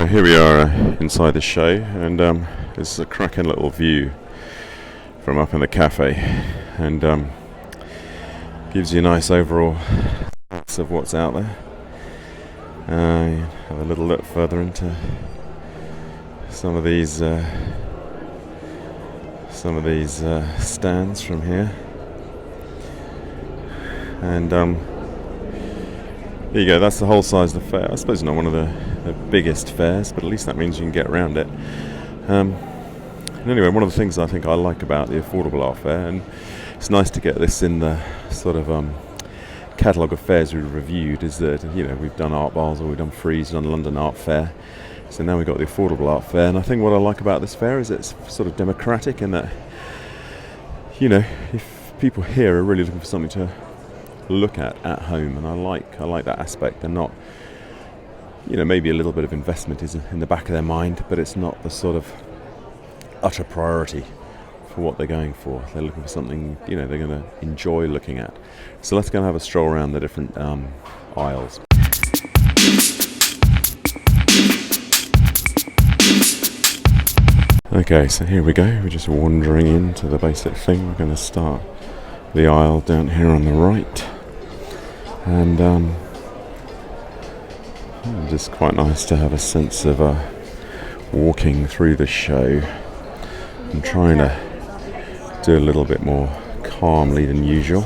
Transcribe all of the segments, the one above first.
Here we are inside the show, and this is a cracking little view from up in the cafe, and gives you a nice overall sense of what's out there. Have a little look further into some of these stands from here, and there you go. That's the whole size of the fair. I suppose not one of the biggest fairs, but at least that means you can get around it. And anyway, one of the things I think I like about the Affordable Art Fair, and it's nice to get this in the sort of catalogue of fairs we've reviewed, is that, you know, we've done Art Basel, we've done Frieze, we've done London Art Fair, so now we've got the Affordable Art Fair. And I think what I like about this fair is it's sort of democratic in that, you know, if people here are really looking for something to look at home, and I like that aspect. They're not, you know, maybe a little bit of investment is in the back of their mind, but it's not the sort of utter priority for what they're going for. They're looking for something, you know, they're going to enjoy looking at. So let's go and have a stroll around the different aisles. Okay, so here we go. We're just wandering into the basic thing. We're going to start the aisle down here on the right, and just quite nice to have a sense of walking through the show and trying to do a little bit more calmly than usual,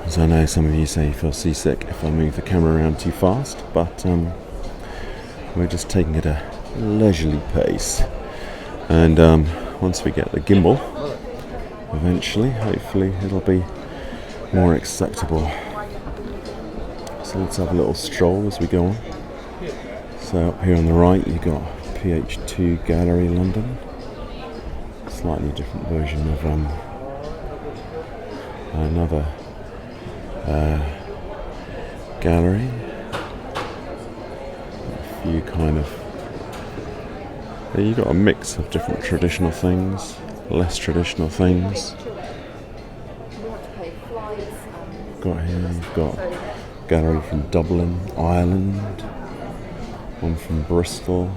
as I know some of you say you feel seasick if I move the camera around too fast, but we're just taking it at a leisurely pace, and once we get the gimbal, eventually, hopefully it'll be more acceptable. So let's have a little stroll as we go on. So up here on the right you've got Phtt Gallery London, slightly different version of another gallery. A few kind of, you've got a mix of different traditional things, less traditional things. You've got a gallery from Dublin, Ireland, one from Bristol.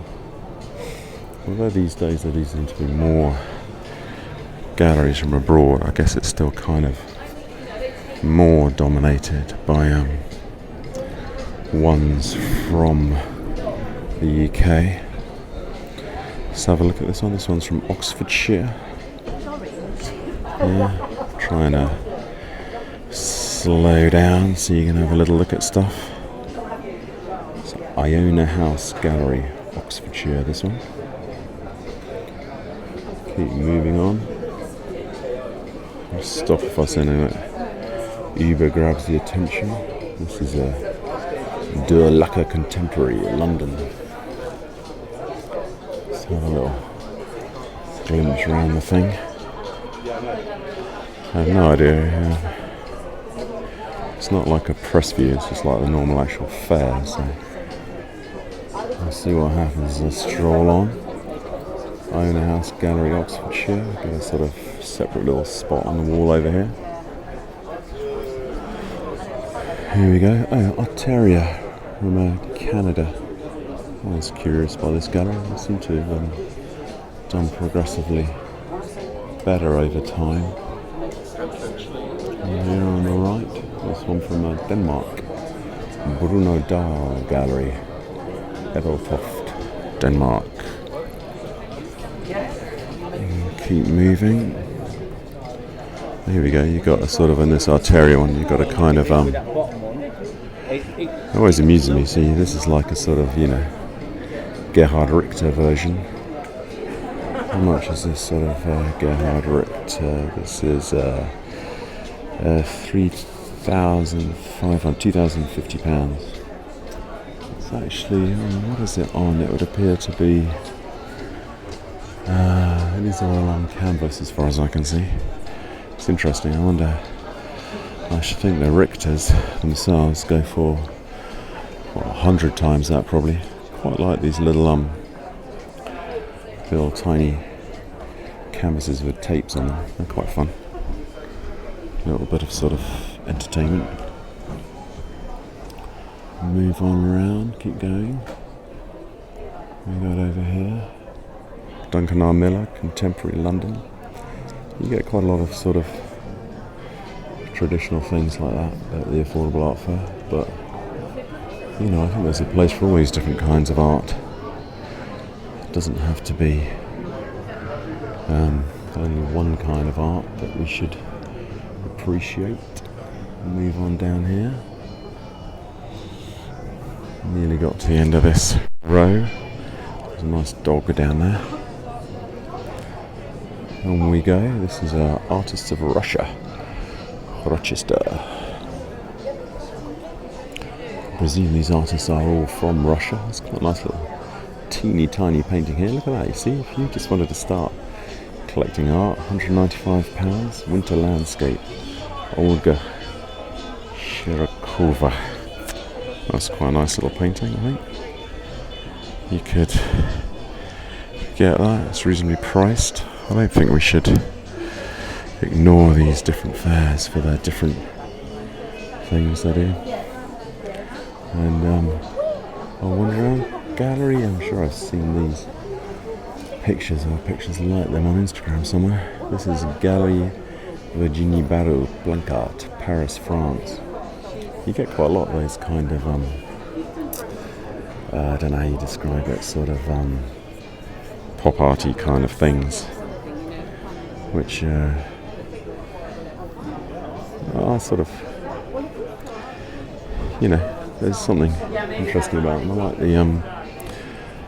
Although these days there do seem to be more galleries from abroad, I guess it's still kind of more dominated by ones from the UK. Let's have a look at this one. This one's from Oxfordshire. Yeah, trying to slow down so you can have a little look at stuff. It's Iona House Gallery, Oxfordshire, this one. Keep moving on. I'll stop if I say anything that Uber grabs the attention. This is a De Lacquer Contemporary, London. Let's have a little glimpse around the thing. I have no idea. It's not like a press view, it's just like the normal actual fair, so we'll see what happens as I stroll on. Iona House Gallery, Oxfordshire. Got a sort of separate little spot on the wall over here. Here we go. Oh, Ontario from Canada. I was curious by this gallery. They seem to have done progressively better over time. And here on the right, this one from Denmark. Bruno Dahl Gallery, Ebeltoft, Denmark. Keep moving. Here we go. You got a sort of, in this Ontario one, you've got a kind of it always amuses me. See, this is like a sort of, you know, Gerhard Richter version. How much is this sort of Gerhard Richter? This is £2,050. It's actually, what is it on? It would appear to be it is all on canvas as far as I can see. It's interesting. I wonder, I should think the Richters themselves go for 100 times that probably. Quite like these little tiny canvases with tapes on them. They're quite fun. A little bit of sort of entertainment. Move on around, keep going. We got over here Duncan R. Miller, Contemporary London. You get quite a lot of sort of traditional things like that at the Affordable Art Fair, but you know, I think there's a place for all these different kinds of art. It doesn't have to be only one kind of art that we should appreciate. Move on down here. Nearly got to the end of this row. There's a nice dog down there. On we go. This is Artists of Russia, Rochester. I presume these artists are all from Russia. It's quite a nice little teeny tiny painting here. Look at that. You see, if you just wanted to start collecting art, £195, Winter Landscape, Olga Sherakova. That's quite a nice little painting, I think. You could get that. It's reasonably priced. I don't think we should ignore these different fairs for their different things they do. And I'll wander around gallery. I'm sure I've seen these pictures or pictures like them on Instagram somewhere. This is Gallery Virginie Barrault, Blancart, Paris, France. You get quite a lot of those kind of I don't know how you describe it, sort of pop arty kind of things, which are sort of, you know, there's something interesting about them. I like the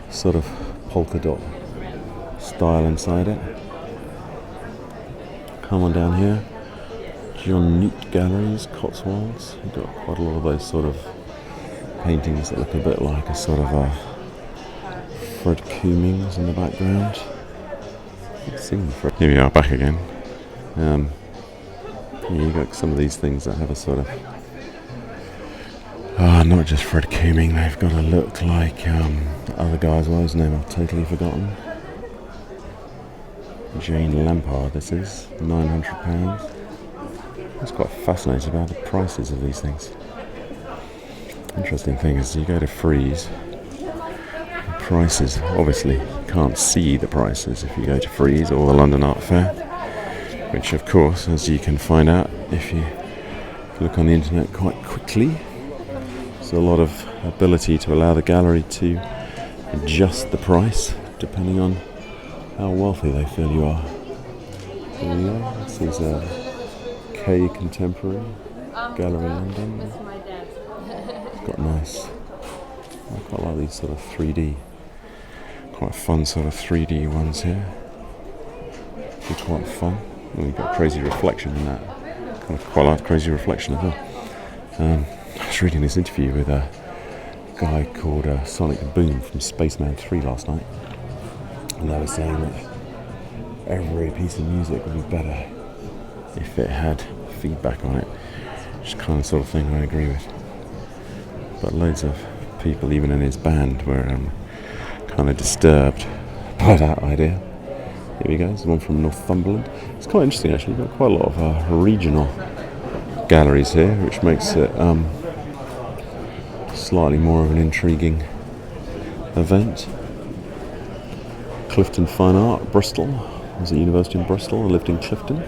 sort of polka dot style inside it. Come on down here, John Newt Galleries, Cotswolds. You've got quite a lot of those sort of paintings that look a bit like a sort of a Fred Coomings in the background. Here we are back again. You've got some of these things that have a sort of not just Fred Cooming, they've got a look like the other guy's wife's name I've totally forgotten. Jane Lampard, this is £900. I was quite fascinated about the prices of these things. Interesting thing is, you go to Frieze, the prices, obviously you can't see the prices if you go to Frieze or the London Art Fair, which of course, as you can find out if you look on the internet quite quickly, there's a lot of ability to allow the gallery to adjust the price depending on how wealthy they feel you are. Here we go. This is K Contemporary Gallery London. It's got nice. I quite like these sort of 3D, quite fun sort of 3D ones here. They're quite fun. And we've got crazy reflection in that. Kind of quite like crazy reflection as well. I was reading this interview with a guy called Sonic Boom from Spaceman 3 last night. And they were saying that every piece of music would be better if it had feedback on it. Which kind of sort of thing I agree with. But loads of people, even in his band, were kind of disturbed by that idea. Here we go, there's one from Northumberland. It's quite interesting actually, you've got quite a lot of regional galleries here, which makes it slightly more of an intriguing event. Clifton Fine Art, Bristol. I was at university in Bristol, I lived in Clifton.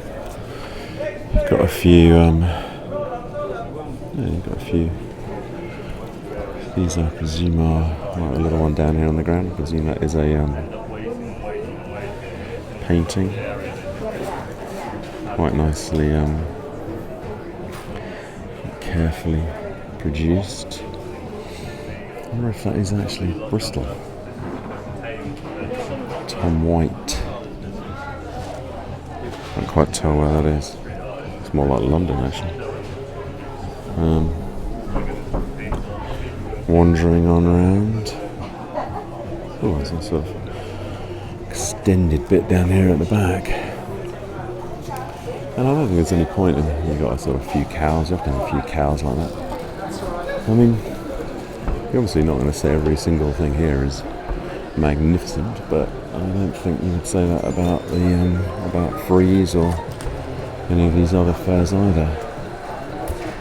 You've got a few, you've got a few. These I presume are, like a little one down here on the ground, I presume that is a painting. Quite nicely, carefully produced. I wonder if that is actually Bristol. Tom White. Can't quite tell where that is. It's more like London actually. Wandering on around. Oh, there's a sort of extended bit down here at the back. And I don't think there's any point in, you've got a sort of few cows, you have to have a few cows like that. I mean, you're obviously not going to say every single thing here is magnificent, but I don't think you would say that about the about Frieze or any of these other fairs either.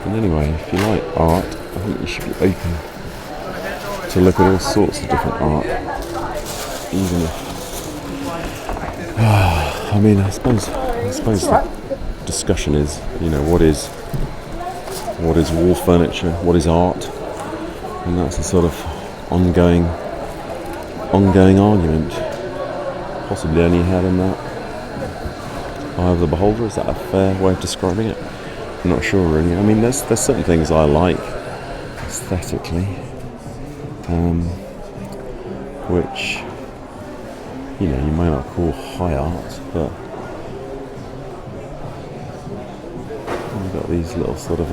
And anyway, if you like art, I think you should be open to look at all sorts of different art. even if I mean, I suppose the discussion is, what is wall furniture, what is art, and that's a sort of ongoing argument, possibly only had in that eye of the beholder. Is that a fair way of describing it? I'm not sure really. I mean, there's certain things I like aesthetically, which you may not call high art, but you've got these little sort of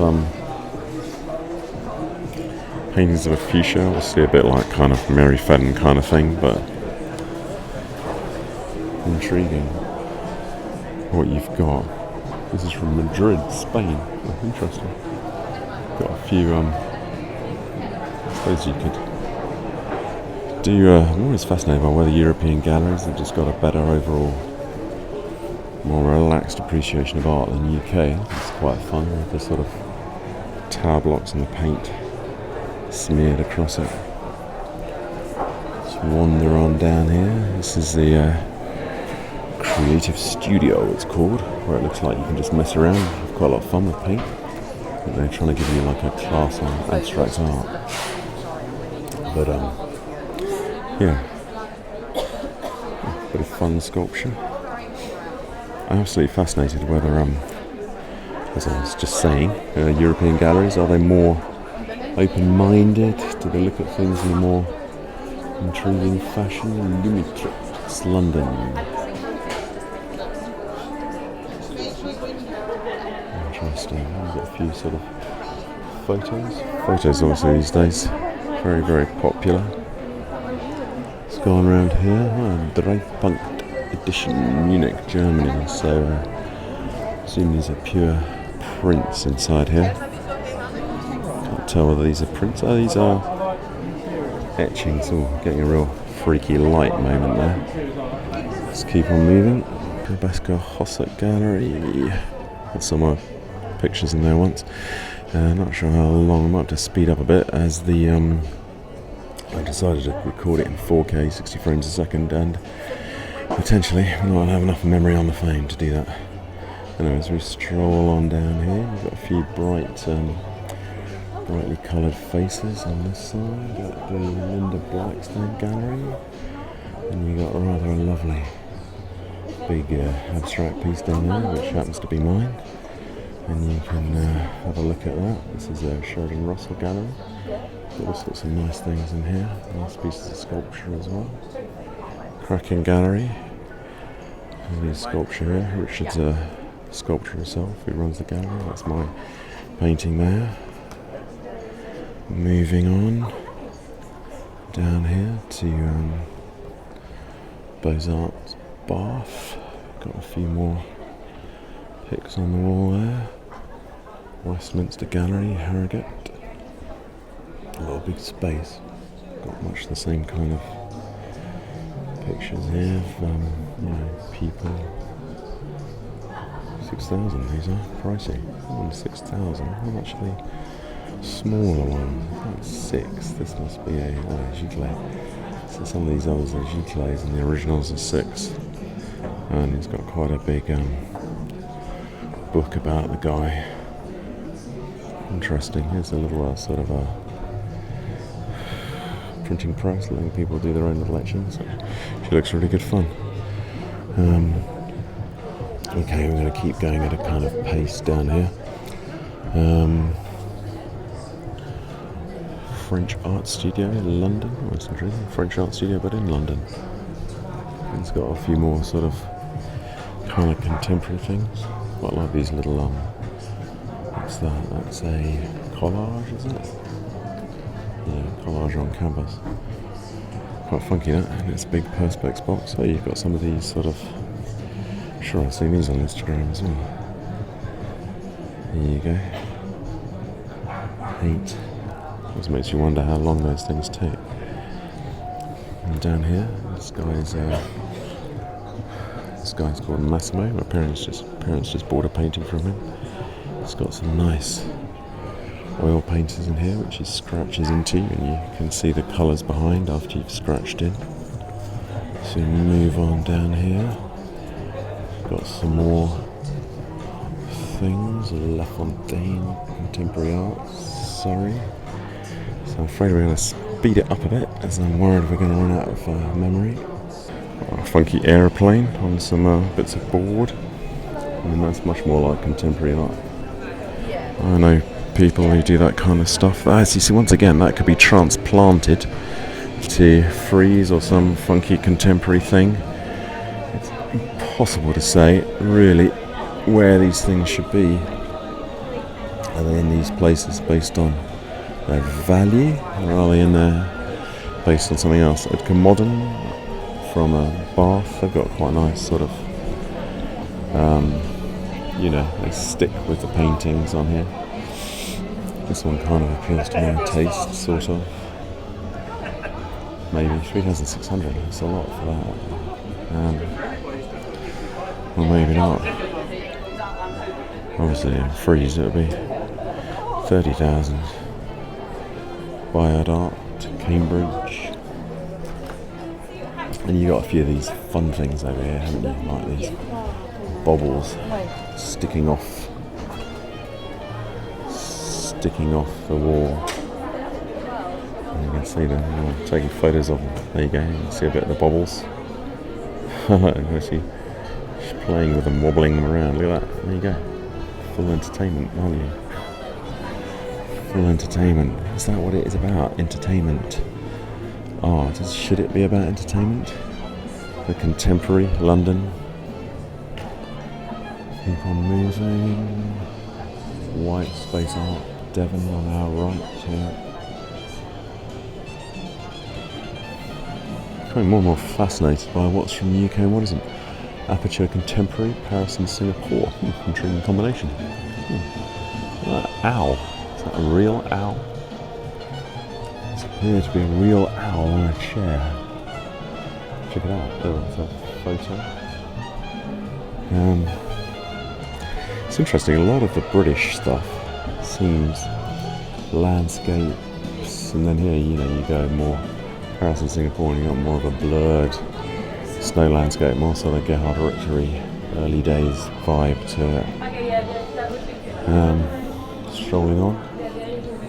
paintings of a fuchsia, obviously a bit like kind of Mary Fenton kind of thing, but intriguing what you've got. This is from Madrid, Spain. Oh, interesting. Got a few, I suppose you could do, I'm always fascinated by whether European galleries have just got a better overall, more relaxed appreciation of art than the UK. It's quite fun with the sort of tower blocks and the paint smeared across it. Let's wander on down here. This is the Creative Studio, it's called, where it looks like you can just mess around, have quite a lot of fun with paint. I think they're trying to give you like a class on abstract art. But yeah, a bit of fun sculpture. I'm absolutely fascinated whether, as I was just saying, European galleries, are they more open-minded? Do they look at things in a more intriguing fashion? Lumitrix, London. Interesting. We've got a few sort of photos. Photos also these days very, very popular. It's gone around here. Dreipunkt edition, Munich, Germany. So I assume these are pure prints inside here. Can't tell whether these are prints. Oh, these are etchings. Oh, getting a real freaky light moment there. Let's keep on moving. Hossack Gallery. Got some more pictures in there once. Not sure how long. I might have to speed up a bit as the I decided to record it in 4K, 60 frames a second, and potentially I don't have enough memory on the phone to do that. Anyway, as we stroll on down here, we've got a few brightly coloured faces on this side. Got the Blackstone Gallery, and you got rather a lovely big abstract piece down there, which happens to be mine. And you can have a look at that. This is Sheridan Russell Gallery. Got all sorts of nice things in here. Nice pieces of sculpture as well. Cracking gallery. And there's sculpture here. Richard's a sculptor himself who runs the gallery. That's my painting there. Moving on down here to Beaux-Arts Bath. Got a few more pics on the wall there. Westminster Gallery, Harrogate. A lot of big space. Got much the same kind of pictures here of people. 6,000 these are, pricey. More than 6,000. How much are the smaller ones? That's 6. This must be a Giclée. So some of these others are Giclées and the originals are 6. And he's got quite a big book about the guy. Interesting. Here's a little sort of a printing press, letting people do their own little etchings. She looks really good fun. Okay, we're going to keep going at a kind of pace down here. French Art Studio in London. Oh, that's interesting. French Art Studio, but in London. It's got a few more sort of kind of contemporary things. Quite like these little what's that? That's a collage, isn't it? Yeah, collage on canvas. Quite funky that, and it's a big perspex box. So you've got some of these sort of, I'm sure I've seen these on Instagram as well. There you go. 8. This makes you wonder how long those things take. And down here, this guy's called Massimo. My parents just bought a painting from him. It's got some nice oil paintings in here, which he scratches into, and you can see the colours behind after you've scratched in. So we move on down here. Got some more things. La Fontaine, contemporary art. Sorry. So I'm afraid we're going to speed it up a bit, as I'm worried we're going to run out of memory. A funky aeroplane on some bits of board. I mean, that's much more like contemporary art. I know people who do that kind of stuff. As you see, once again, that could be transplanted to frieze or some funky contemporary thing. It's impossible to say really where these things should be. Are they in these places based on their value, or are they in there based on something else? Edgar Modern from Bath, they've got quite a nice sort of they stick with the paintings on here. This one kind of appeals to my taste, sort of. Maybe 3,600, that's a lot for that. Or maybe not. Obviously in frieze it would be 30,000. Bayard Art, Cambridge. And you got a few of these fun things over here, haven't you? Like these bobbles sticking off the wall. And you can see them. I'm taking photos of them. There you go. You can see a bit of the bobbles. She's playing with them, wobbling them around. Look at that. There you go. Full entertainment, aren't you? Full entertainment. Is that what it is about? Entertainment. Art. Should it be about entertainment? The contemporary London. Keep on moving. White space art. Devon on our right here. Becoming more and more fascinated by what's from the UK and what isn't. Aperture Contemporary, Paris and Singapore. Intriguing combination. That owl. Is that a real owl? It appears to be a real owl on a chair. Check it out. Oh, it's a photo. It's interesting. A lot of the British stuff seems landscapes, and then here, you go more Paris and Singapore, and you got more of a blurred snow landscape, more sort of Gerhard Richter-y early days vibe to it. Strolling on,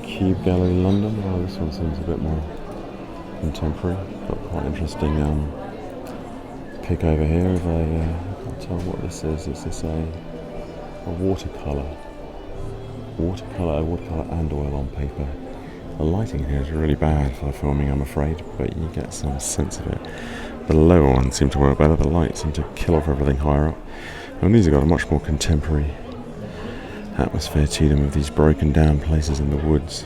Cube Gallery, London. Oh, this one seems a bit more contemporary. Got quite interesting pic over here of I can't tell what this is. Is this a watercolour? Watercolour and oil on paper. The lighting here is really bad for filming, I'm afraid, but you get some sense of it. The lower ones seem to work better. The light seem to kill off everything higher up. And these have got a much more contemporary atmosphere to them, of these broken down places in the woods.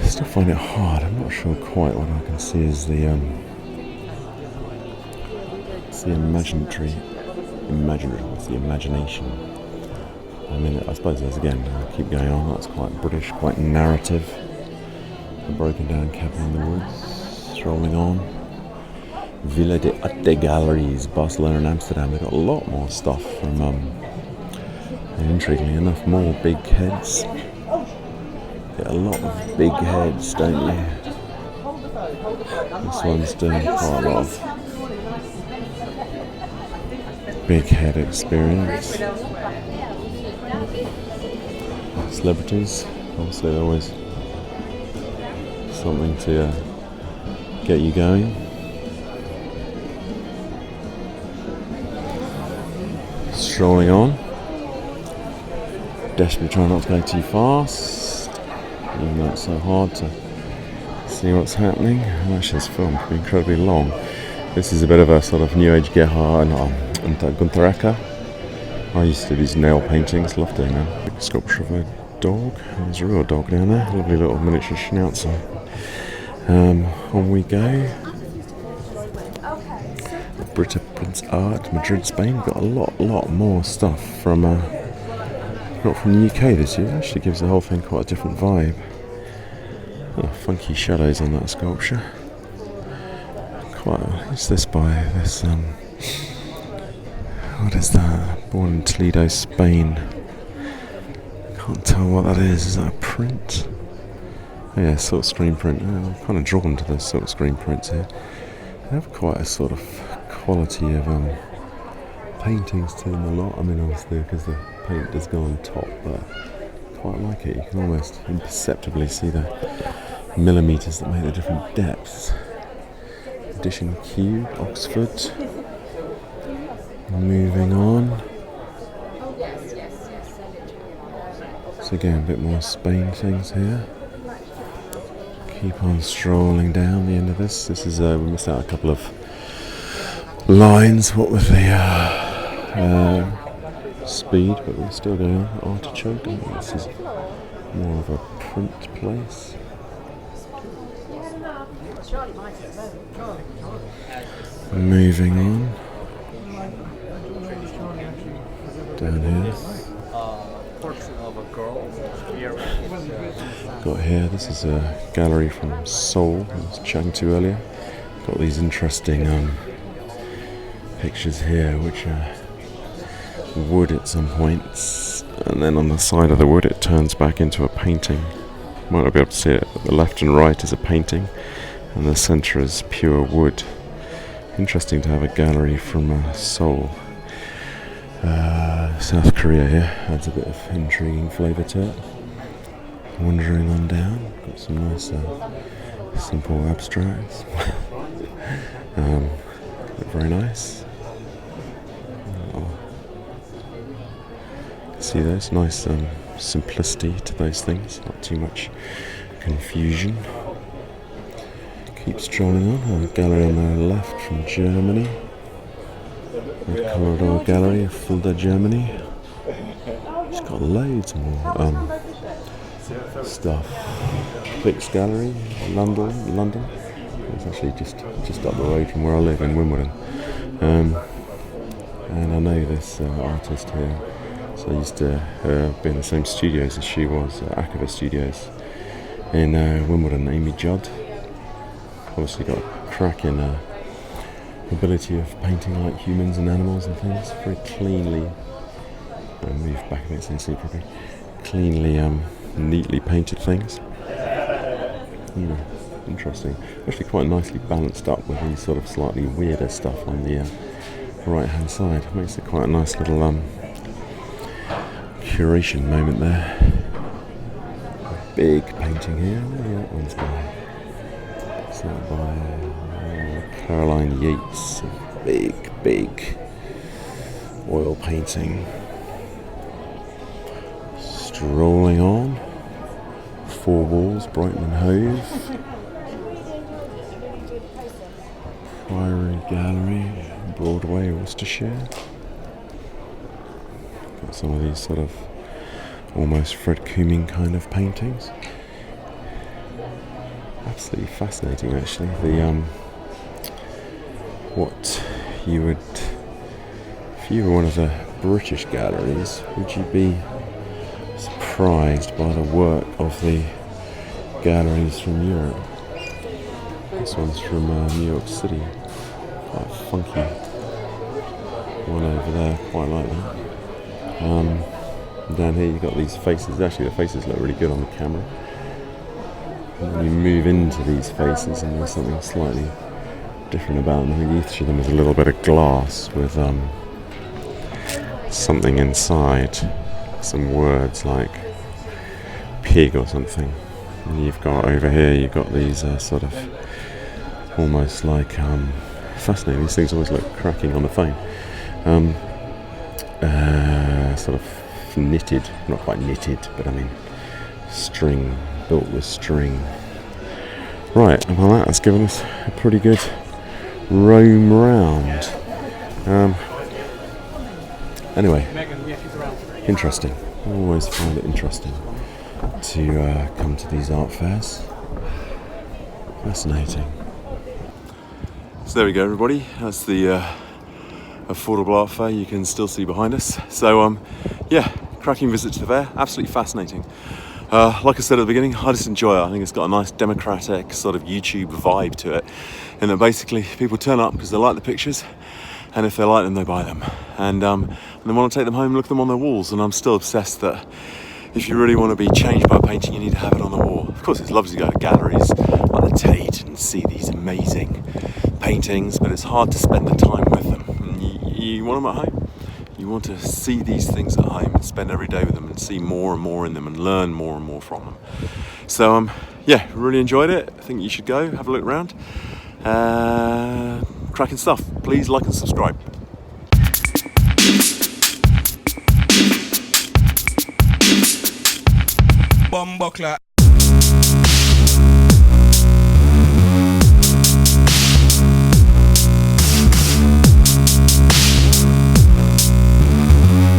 Still find it hard. I'm not sure quite what I can see as the what's the imagination. I mean, I suppose there's, again, keep going on, that's quite British, quite narrative. A broken down cabin in the woods, strolling on. Villa de Arte Galleries, Barcelona and Amsterdam. They've got a lot more stuff from, and intriguingly enough, more big heads. Get a lot of big heads, don't you? This one's doing quite a lot of big head experience. Celebrities, obviously they're always something to get you going. Strolling on, desperately trying not to go too fast, even though it's so hard to see what's happening. Actually, this film could be incredibly long. This is a bit of a sort of New Age Gerhard and Gunther Ecker. I used to do these nail paintings, loved doing them. Big sculpture of a dog. There's a real dog down there, lovely little miniature schnauzer. On we go. Brita Prince Art, Madrid, Spain. Got a lot more stuff from not from the UK this year. It actually gives the whole thing quite a different vibe. Oh, funky shadows on that sculpture. What's this by this? What is that? Born in Toledo, Spain. Can't tell what that is. Is that a print? Yeah, silk screen print. I'm kind of drawn to the silk screen prints here. They have quite a sort of quality of paintings to them a lot. I mean, obviously because the paint does go on top, but I quite like it. You can almost imperceptibly see the millimetres that make the different depths. Edition Cube, Oxford. Moving on. So again, a bit more Spain things here. Keep on strolling down the end of this. This is, we missed out a couple of lines, what with the speed, but we're still going on. Artichoke, I think this is more of a print place. Moving on. Down here. Got here, this is a gallery from Seoul, I was chatting to earlier. Got these interesting pictures here, which are wood at some points, and then on the side of the wood it turns back into a painting. Might not be able to see it, but the left and right is a painting, and the centre is pure wood. Interesting to have a gallery from Seoul. South Korea here adds a bit of intriguing flavour to it. Wandering on down, got some nice simple abstracts. Look very nice. See those nice simplicity to those things, not too much confusion. Keep strolling on. A gallery on the left from Germany. Red Corridor Gallery of Phtt, Germany. It's got loads more stuff. Phtt Gallery, London. It's actually just up the road from where I live in Wimbledon. And I know this artist here. So I used to be in the same studios as she was, Akava Studios in Wimbledon. Amy Judd. Obviously got a cracking ability of painting like humans and animals and things. Very cleanly. I'll move back a bit so you can see properly. Cleanly, neatly painted things. Interesting. Actually quite nicely balanced up with these sort of slightly weirder stuff on the right hand side. Makes it quite a nice little curation moment there. A big painting here. What one's by? It's that by Caroline Yates. Big oil painting. Strolling on. Four Walls, Brighton and Hove. Priory Gallery, Broadway, Worcestershire. Got some of these sort of almost Fred Cooming kind of paintings. Absolutely fascinating, actually. The what you would, if you were one of the British galleries, would you be surprised by the work of the galleries from Europe? This one's from New York City. Quite funky one over there, quite like that. Down here you've got these faces. Actually the faces look really good on the camera. And then you move into these faces and there's something slightly different about them. I think each of them is a little bit of glass with something inside. Some words like pig or something. And you've got over here, you've got these sort of almost like fascinating. These things always look cracking on the phone. Sort of knitted, not quite knitted, but I mean string, built with string. Right, and well that's given us a pretty good roam round. Anyway, interesting. I always find it interesting to come to these art fairs. Fascinating. So there we go, everybody. That's the affordable art fair you can still see behind us. So yeah, cracking visit to the fair. Absolutely fascinating. Like I said at the beginning, I just enjoy it. I think it's got a nice democratic sort of YouTube vibe to it, and that basically people turn up because they like the pictures, and if they like them, they buy them, and they want to take them home and look at them on their walls. And I'm still obsessed that if you really want to be changed by painting, you need to have it on the wall. Of course, it's lovely to go to galleries like the Tate and see these amazing paintings, but it's hard to spend the time with them. And you want them at home. You want to see these things at home and spend every day with them and see more and more in them and learn more and more from them. So yeah, really enjoyed it. I think you should go, have a look around. Cracking stuff. Please like and subscribe. Bumbuckler.